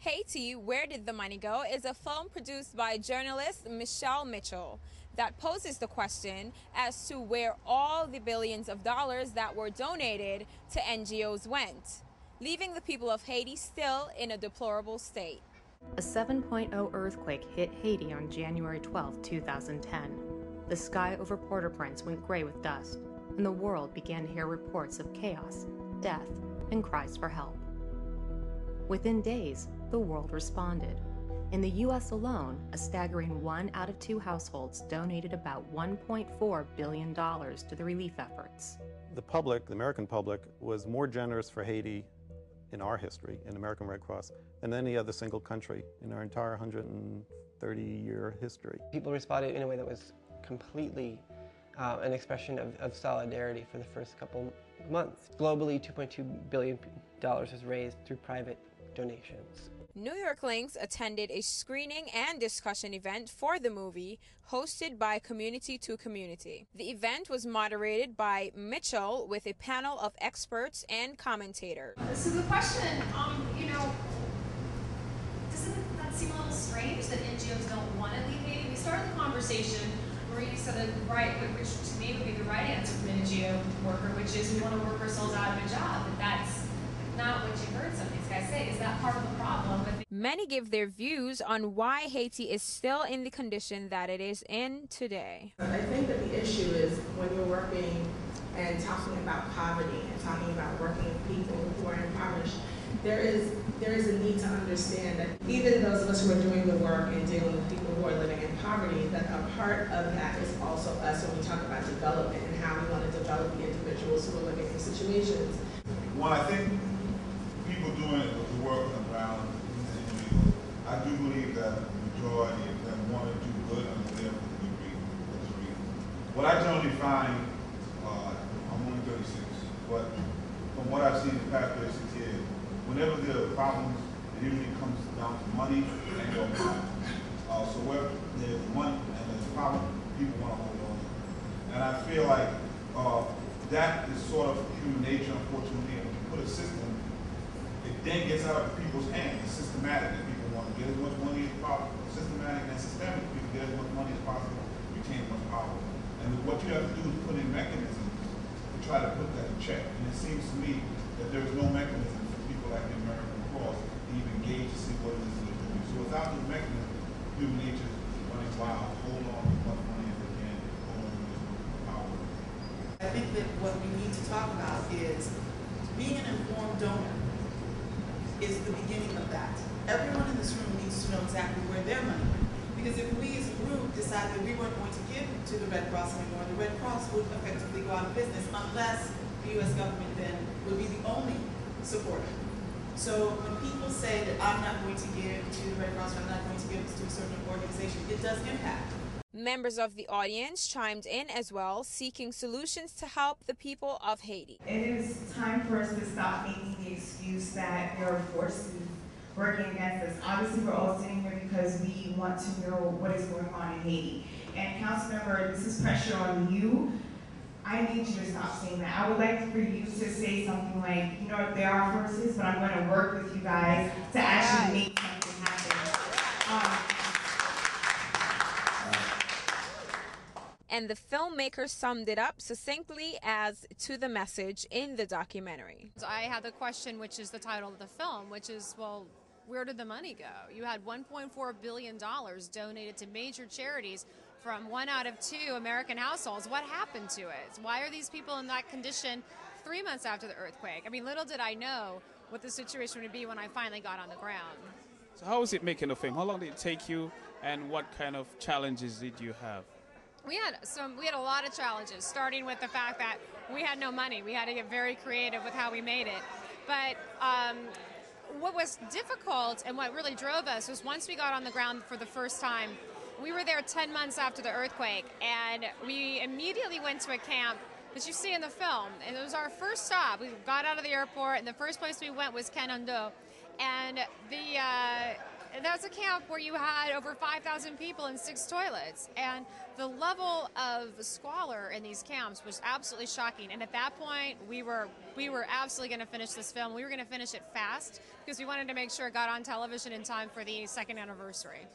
Haiti, Where Did the Money Go? Is a film produced by journalist Michele Mitchell that poses the question as to where all the billions of dollars that were donated to NGOs went, leaving the people of Haiti still in a deplorable state. A 7.0 earthquake hit Haiti on January 12, 2010. The sky over Port-au-Prince went gray with dust, and the world began to hear reports of chaos, death, and cries for help. Within days, the world responded. In the U.S. alone, a staggering 1 out of 2 households donated about $1.4 billion to the relief efforts. The public, the American public, was more generous for Haiti in our history, in American Red Cross, than any other single country in our entire 130-year history. People responded in a way that was completely an expression of solidarity for the first couple months. Globally, $2.2 billion was raised through private donations. New York Links attended a screening and discussion event for the movie hosted by Community to Community. The event was moderated by Mitchell with a panel of experts and commentators. So the question, doesn't that seem a little strange that NGOs don't want to leave Haiti? We started the conversation where you said which to me would be the right answer from an NGO worker, which is we want to work ourselves out of a job, but that's not what you heard some of these guys say. Is that part of the problem? Many give their views on why Haiti is still in the condition that it is in today. I think that the issue is when you're working and talking about poverty and talking about working with people who are impoverished, there is a need to understand that even those of us who are doing the work and dealing with people who are living in poverty, that a part of that is also us when we talk about development and how we want to develop the individuals who are living in situations. One, I think people doing the work on the ground, I do believe that the majority of them want to do good and they're there for good reason. What I generally find, I'm only 36, but from what I've seen in the past 36 years, whenever there are problems, it usually comes down to money and no money. So where there's money and there's a problem, people want to hold on to it. And I feel like that is sort of human nature, unfortunately. And when you put a system, it then gets out of people's hands. It's systematic that people want to get as much money as possible. Systematic and systemic, people get as much money as possible, retain as much power. And what you have to do is put in mechanisms to try to put that in check. And it seems to me that there is no mechanism for people like the American Red Cross to even engage to see what it is they're doing. So without the mechanism, human nature is running wild, hold on as much money as they can, hold on as much power. I think that what we need to talk about is being an informed donor is the beginning of that. Everyone in this room needs to know exactly where their money went. Because if we as a group decide that we weren't going to give to the Red Cross anymore, the Red Cross would effectively go out of business unless the U.S. government then would be the only supporter. So when people say that I'm not going to give to the Red Cross or I'm not going to give to a certain organization, it does impact. Members of the audience chimed in as well, seeking solutions to help the people of Haiti. It is time for us to stop making the excuse that there are forces working against us. Obviously, we're all sitting here because we want to know what is going on in Haiti. And Councilmember, this is pressure on you. I need you to stop saying that. I would like for you to say something like, there are forces, but I'm going to work with you guys to actually make something happen. And the filmmaker summed it up succinctly as to the message in the documentary. So I had the question, which is the title of the film, which is, well, where did the money go? You had $1.4 billion donated to major charities from 1 out of 2 American households. What happened to it? Why are these people in that condition 3 months after the earthquake? I mean, little did I know what the situation would be when I finally got on the ground. So how was it making the film? How long did it take you, and what kind of challenges did you have? We had a lot of challenges, starting with the fact that we had no money. We had to get very creative with how we made it. But what was difficult and what really drove us was once we got on the ground for the first time, we were there 10 months after the earthquake, and we immediately went to a camp that you see in the film. And it was our first stop. We got out of the airport, and the first place we went was Canando. And that's a camp where you had over 5,000 people and 6 toilets. And the level of squalor in these camps was absolutely shocking. And at that point, we were absolutely going to finish this film. We were going to finish it fast because we wanted to make sure it got on television in time for the 2nd anniversary.